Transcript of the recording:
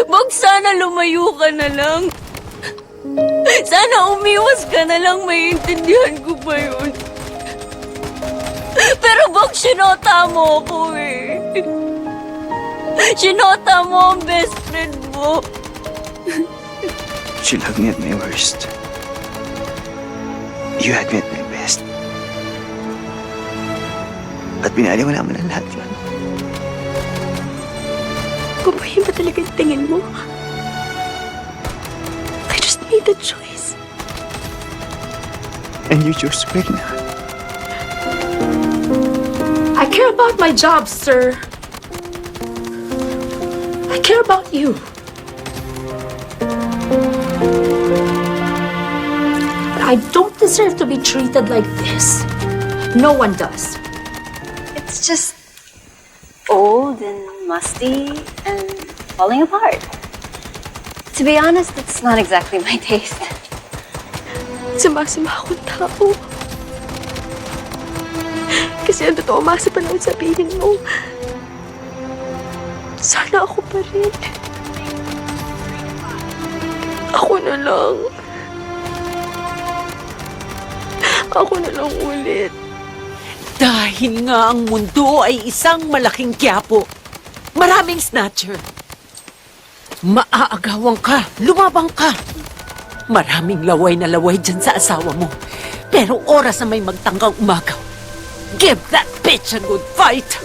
Wag sana lumayo ka na lang. Sana umiwas ka na lang, maiintindihan ko ba yun? Pero bak, sinota mo ako eh. Sinota mo ang best friend mo. She loved me at my worst. You had me at my best. At pinaliwala mo na lahat yun. Babayin ba talaga yung tingin mo? I just made a choice. And you chose to break na. I care about my job, sir. I care about you. I don't deserve to be treated like this. No one does. It's just old and musty and falling apart. To be honest, it's not exactly my taste. Sumasama akong tao. Kasi ang totoo masa pa naman sabihin mo. Sana ako pa rin. Ako na lang. Ako na lang ulit. Dahil nga ang mundo ay isang malaking quiapo. Maraming snatcher. Maaagawan ka, lumabang ka. Maraming laway na laway dyan sa asawa mo. Pero oras na may magtanggang umagaw. Give that bitch a good fight!